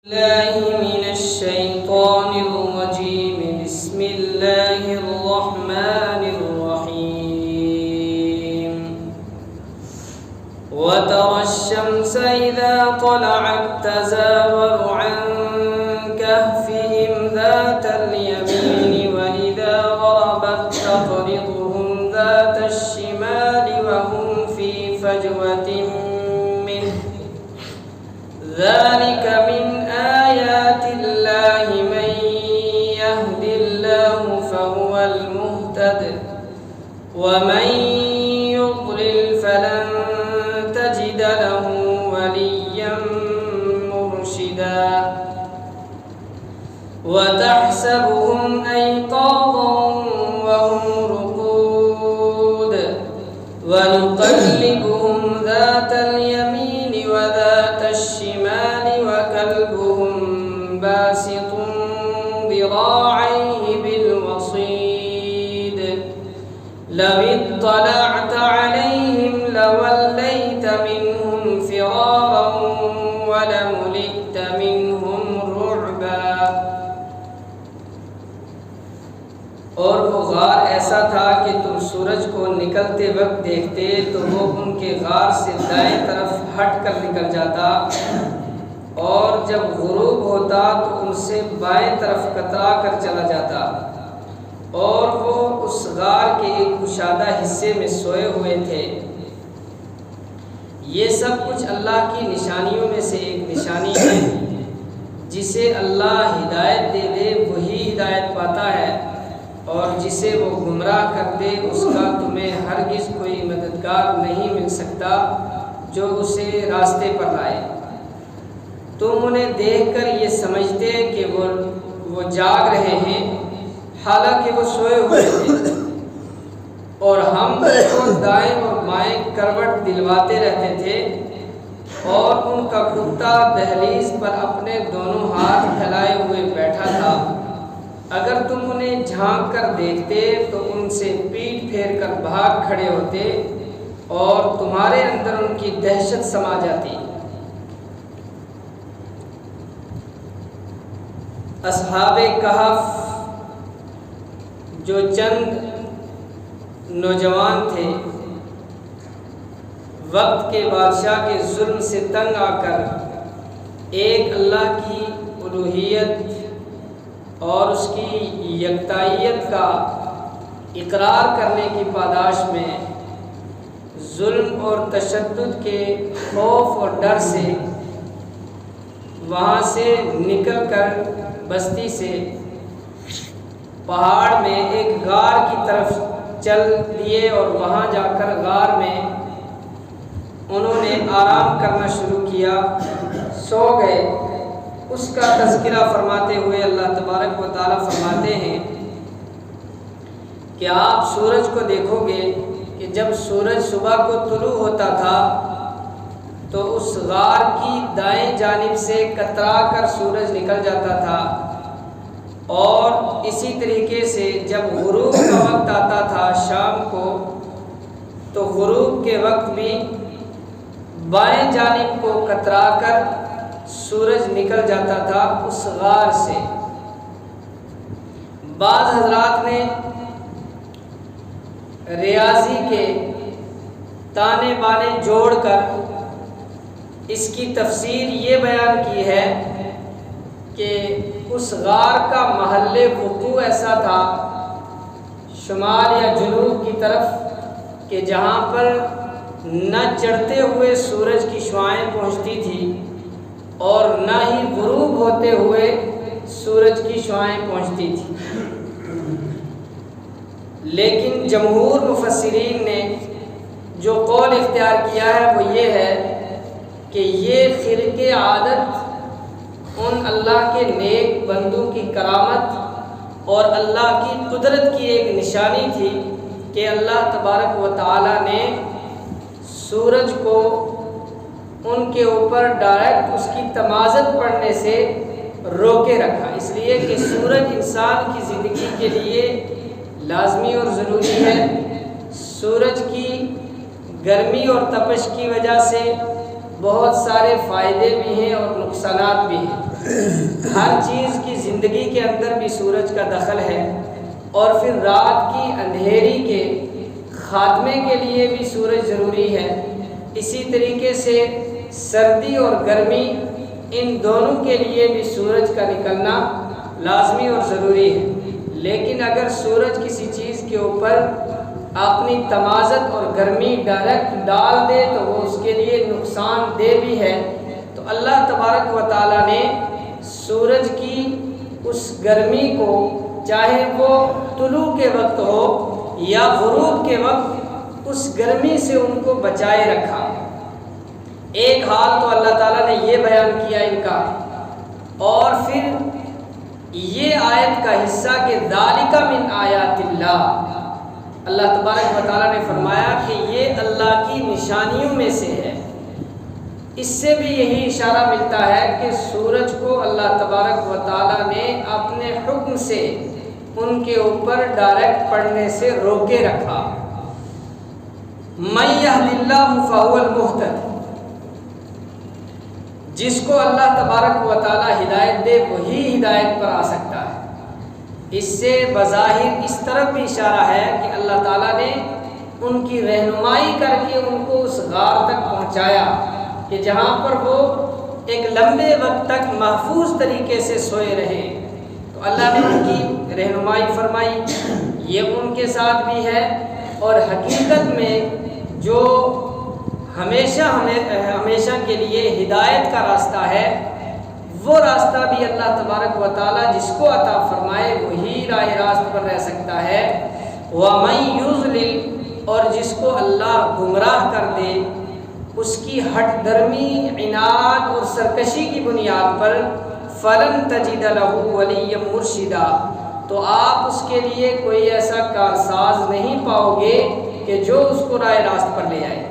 الله من الشيطان الرجيم. بسم الله الرحمن الرحيم. وترى الشمس إذا طلعت تزاور عن كهفهم ذات اليمين وإذا غربت تقرضهم ذات الشمال وهم في فجوة منه ذلك من آيات الله من يهد الله فهو المهتد ومن يضلل فلن تجد له وليا مرشدا. وتحسبهم أيقاظا وهم رقود ونقلبهم ذات اليمين وذات الشمال وكلبهم باسط ذراعيه بالوصيد لو اطلعت عليهم لوليت منهم فرارا ولملئت منهم رعبا. اور وہ غار ایسا تھا کہ تم سورج کو نکلتے وقت دیکھتے تو وہ ان کے غار سے دائیں طرف ہٹ کر نکل جاتا اور جب غروب ہوتا تو ان سے بائیں طرف کترا کر چلا جاتا اور وہ اس غار کے ایک کشادہ حصے میں سوئے ہوئے تھے. یہ سب کچھ اللہ کی نشانیوں میں سے ایک نشانی ہے. جسے اللہ ہدایت دے دے وہی ہدایت پاتا ہے اور جسے وہ گمراہ کر دے اس کا تمہیں ہرگز کوئی مددگار نہیں مل سکتا جو اسے راستے پر لائے. تم انہیں دیکھ کر یہ سمجھتے کہ وہ جاگ رہے ہیں حالانکہ وہ سوئے ہوئے تھے اور ہم کو دائیں اور بائیں کروٹ دلواتے رہتے تھے اور ان کا کتا دہلیز پر اپنے دونوں ہاتھ پھیلائے ہوئے بیٹھا تھا. اگر تم انہیں جھانک کر دیکھتے تو ان سے پیٹ پھیر کر بھاگ کھڑے ہوتے اور تمہارے اندر ان کی دہشت سما جاتی. اصحاب کہف جو چند نوجوان تھے وقت کے بادشاہ کے ظلم سے تنگ آ کر ایک اللہ کی الوہیت اور اس کی یکتائیت کا اقرار کرنے کی پاداش میں ظلم اور تشدد کے خوف اور ڈر سے وہاں سے نکل کر بستی سے پہاڑ میں ایک غار کی طرف چل دیے اور وہاں جا کر غار میں انہوں نے آرام کرنا شروع کیا، سو گئے. اس کا تذکرہ فرماتے ہوئے اللہ تبارک و تعالیٰ فرماتے ہیں کہ آپ سورج کو دیکھو گے کہ جب سورج صبح کو طلوع ہوتا تھا تو اس غار کی دائیں جانب سے کترا کر سورج نکل جاتا تھا اور اسی طریقے سے جب غروب کا وقت آتا تھا شام کو تو غروب کے وقت بھی بائیں جانب کو کترا کر سورج نکل جاتا تھا اس غار سے. بعض حضرات نے ریاضی کے تانے بانے جوڑ کر اس کی تفسیر یہ بیان کی ہے کہ اس غار کا محل وقوع ایسا تھا شمال یا جنوب کی طرف کہ جہاں پر نہ چڑھتے ہوئے سورج کی شعاعیں پہنچتی تھی اور نہ ہی غروب ہوتے ہوئے سورج کی شعاعیں پہنچتی تھی. لیکن جمہور مفسرین نے جو قول اختیار کیا ہے وہ یہ ہے کہ یہ خرق عادت ان اللہ کے نیک بندوں کی کرامت اور اللہ کی قدرت کی ایک نشانی تھی کہ اللہ تبارک و تعالیٰ نے سورج کو ان کے اوپر ڈائریکٹ اس کی تمازت پڑنے سے روکے رکھا، اس لیے کہ سورج انسان کی زندگی کے لیے لازمی اور ضروری ہے. سورج کی گرمی اور تپش کی وجہ سے بہت سارے فائدے بھی ہیں اور نقصانات بھی ہیں. ہر چیز کی زندگی کے اندر بھی سورج کا دخل ہے، اور پھر رات کی اندھیری کے خاتمے کے لیے بھی سورج ضروری ہے۔ اسی طریقے سے سردی اور گرمی، ان دونوں کے لیے بھی سورج کا نکلنا لازمی اور ضروری ہے۔ لیکن اگر سورج کسی چیز کے اوپر اپنی تمازت اور گرمی ڈائریکٹ ڈال دے تو وہ اس کے لیے نقصان دہ بھی ہے۔ تو اللہ تبارک و تعالیٰ نے سورج کی اس گرمی کو، چاہے وہ طلوع کے وقت ہو یا غروب کے وقت، اس گرمی سے ان کو بچائے رکھا۔ ایک حال تو اللہ تعالیٰ نے یہ بیان کیا ان کا، اور پھر یہ آیت کا حصہ کہ ذالک من آیات اللہ، اللہ تبارک و تعالیٰ نے فرمایا کہ یہ اللہ کی نشانیوں میں سے ہے۔ اس سے بھی یہی اشارہ ملتا ہے کہ سورج کو اللہ تبارک و تعالیٰ نے اپنے حکم سے ان کے اوپر ڈائریکٹ پڑنے سے روکے رکھا۔ من یہد اللہ فہو المہتد، جس کو اللہ تبارک و تعالیٰ ہدایت دے وہی ہدایت پر آ سکتا ہے۔ اس سے بظاہر اس طرف بھی اشارہ ہے کہ اللہ تعالیٰ نے ان کی رہنمائی کر کے ان کو اس غار تک پہنچایا کہ جہاں پر وہ ایک لمبے وقت تک محفوظ طریقے سے سوئے رہے۔ تو اللہ نے ان کی رہنمائی فرمائی، یہ ان کے ساتھ بھی ہے، اور حقیقت میں جو ہمیشہ کے لیے ہدایت کا راستہ ہے، وہ راستہ بھی اللہ تبارک و تعالیٰ جس کو عطا فرمائے وہی راہ راست پر رہ سکتا ہے۔ وَمَن يُضْلِلْ، اور جس کو اللہ گمراہ کر دے، اس کی ہٹ درمی، عناد اور سرکشی کی بنیاد پر، فَلَن تَجِدَ لَهُ وَلِيًّا مُرْشِدًا، تو آپ اس کے لیے کوئی ایسا کارساز نہیں پاؤ گے کہ جو اس کو راہ راست پر لے آئے۔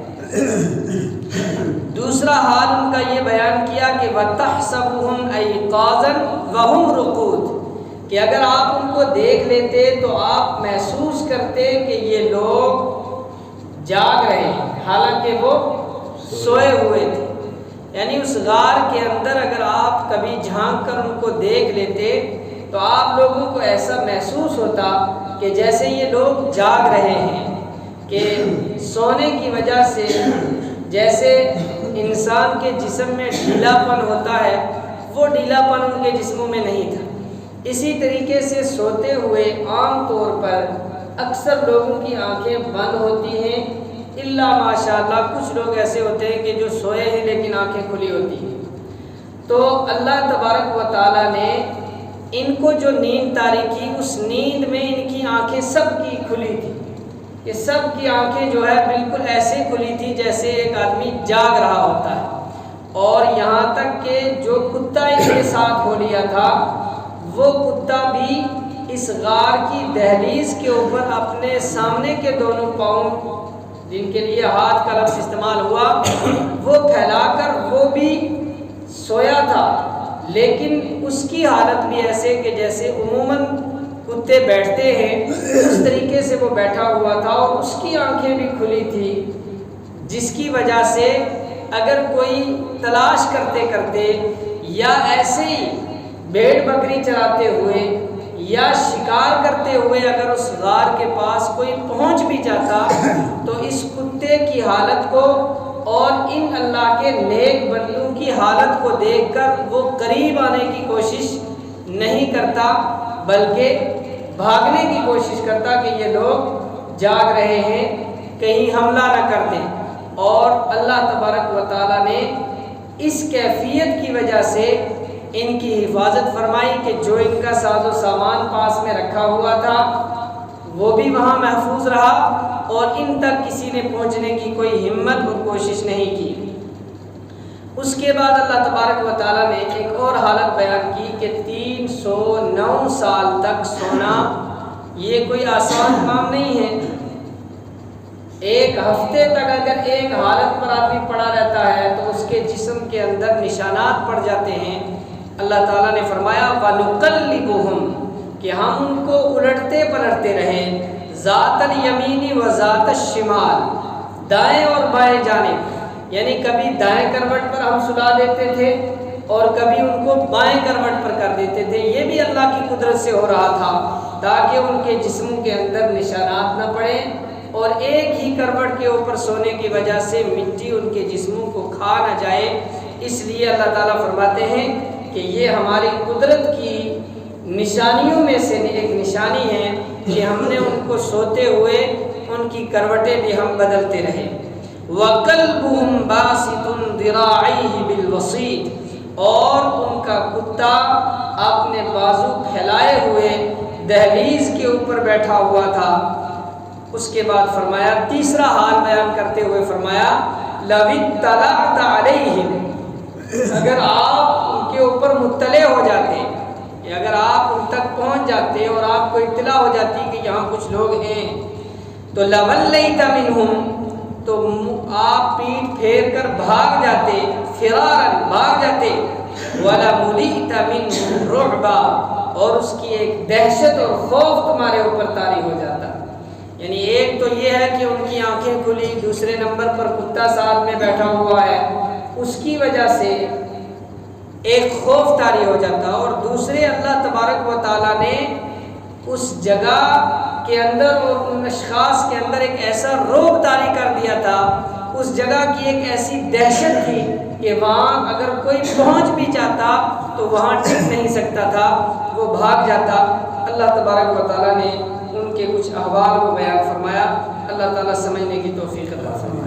دوسرا حال ان کا یہ بیان کیا کہ وَتَحْسَبُهُمْ أَيْقَاظًا وَهُمْ رُقُودٌ، کہ اگر آپ ان کو دیکھ لیتے تو آپ محسوس کرتے کہ یہ لوگ جاگ رہے ہیں، حالانکہ وہ سوئے ہوئے تھے۔ یعنی اس غار کے اندر اگر آپ کبھی جھانک کر ان کو دیکھ لیتے تو آپ لوگوں کو ایسا محسوس ہوتا کہ جیسے یہ لوگ جاگ رہے ہیں، کہ سونے کی وجہ سے جیسے انسان کے جسم میں ڈھیلا پن ہوتا ہے، وہ ڈھیلا پن ان کے جسموں میں نہیں تھا۔ اسی طریقے سے سوتے ہوئے عام طور پر اکثر لوگوں کی آنکھیں بند ہوتی ہیں، الا ماشاء اللہ کچھ لوگ ایسے ہوتے ہیں کہ جو سوئے ہیں لیکن آنکھیں کھلی ہوتی ہیں۔ تو اللہ تبارک و تعالیٰ نے ان کو جو نیند طاری کی، اس نیند میں ان کی آنکھیں سب کی کھلی تھی، یہ سب کی آنکھیں جو ہے بالکل ایسے کھلی تھی جیسے ایک آدمی جاگ رہا ہوتا ہے۔ اور یہاں تک کہ جو کتا ان کے ساتھ ہو لیا تھا، وہ کتا بھی اس غار کی دہلیز کے اوپر اپنے سامنے کے دونوں پاؤں، جن کے لیے ہاتھ کا لفظ استعمال ہوا، وہ پھیلا کر وہ بھی سویا تھا، لیکن اس کی حالت بھی ایسے کہ جیسے عموماً کتے بیٹھتے ہیں اس طریقے سے وہ بیٹھا ہوا تھا، اور اس کی آنکھیں بھی کھلی تھی، جس کی وجہ سے اگر کوئی تلاش کرتے کرتے یا ایسے ہی بھیڑ بکری چراتے ہوئے یا شکار کرتے ہوئے اگر اس غار کے پاس کوئی پہنچ بھی جاتا تو اس کتے کی حالت کو اور ان اللہ کے نیک بندوں کی حالت کو دیکھ کر وہ قریب آنے کی کوشش نہیں کرتا، بلکہ بھاگنے کی کوشش کرتا کہ یہ لوگ جاگ رہے ہیں، کہیں حملہ نہ کر دیں۔ اور اللہ تبارک و تعالیٰ نے اس کیفیت کی وجہ سے ان کی حفاظت فرمائی کہ جو ان کا ساز و سامان پاس میں رکھا ہوا تھا وہ بھی وہاں محفوظ رہا، اور ان تک کسی نے پہنچنے کی کوئی ہمت اور کوشش نہیں کی۔ اس کے بعد اللہ تبارک و تعالیٰ نے ایک اور حالت بیان کی کہ 309 سال تک سونا یہ کوئی آسان کام نہیں ہے۔ ایک ہفتے تک اگر ایک حالت پر آدمی پڑا رہتا ہے تو اس کے جسم کے اندر نشانات پڑ جاتے ہیں۔ اللہ تعالیٰ نے فرمایا وَنُقَلِّبُهُمْ، کہ ہم ان کو الٹتے پلٹتے رہیں، ذات الیمین و ذات الشمال، دائیں اور بائیں جانب، یعنی کبھی دائیں کروٹ پر ہم سلا دیتے تھے اور کبھی ان کو بائیں کروٹ پر کر دیتے تھے۔ یہ بھی اللہ کی قدرت سے ہو رہا تھا تاکہ ان کے جسموں کے اندر نشانات نہ پڑیں اور ایک ہی کروٹ کے اوپر سونے کی وجہ سے مٹی ان کے جسموں کو کھا نہ جائے۔ اس لیے اللہ تعالیٰ فرماتے ہیں کہ یہ ہماری قدرت کی نشانیوں میں سے ایک نشانی ہے کہ ہم نے ان کو سوتے ہوئے ان کی کروٹیں بھی ہم بدلتے رہے۔ وَقَلْبُهُمْ بَاسِطٌ ذِرَاعَيْهِ بِالْوَسِيطِ، اور ان کا کتا اپنے بازو پھیلائے ہوئے دہلیز کے اوپر بیٹھا ہوا تھا۔ اس کے بعد فرمایا، تیسرا حال بیان کرتے ہوئے فرمایا، لَوِ اطَّلَعْتَ عَلَيْهِمْ، اگر آپ ان کے اوپر مطلع ہو جاتے، اگر آپ ان تک پہنچ جاتے اور آپ کو اطلاع ہو جاتی کہ یہاں کچھ لوگ ہیں، تو لَوَلَّيْتَ مِنْهُمْ، تو آپ پیٹ پھیر کر بھاگ جاتے، فرارا بھاگ جاتے، وَلَمُلِئْتَ مِنْهُ رُعْبًا، اور اس کی ایک دہشت اور خوف تمہارے اوپر طاری ہو جاتا۔ یعنی ایک تو یہ ہے کہ ان کی آنکھیں کھلی، دوسرے نمبر پر کتا ساتھ میں بیٹھا ہوا ہے، اس کی وجہ سے ایک خوف طاری ہو جاتا، اور دوسرے اللہ تبارک و تعالیٰ نے اس جگہ کے اندر اور ان اشخاص کے اندر ایک ایسا رعب طاری کر دیا تھا، اس جگہ کی ایک ایسی دہشت تھی کہ وہاں اگر کوئی پہنچ بھی جاتا تو وہاں ٹک نہیں سکتا تھا، وہ بھاگ جاتا۔ اللہ تبارک و تعالیٰ نے ان کے کچھ احوال کو بیان فرمایا۔ اللہ تعالیٰ سمجھنے کی توفیق عطا فرمائے۔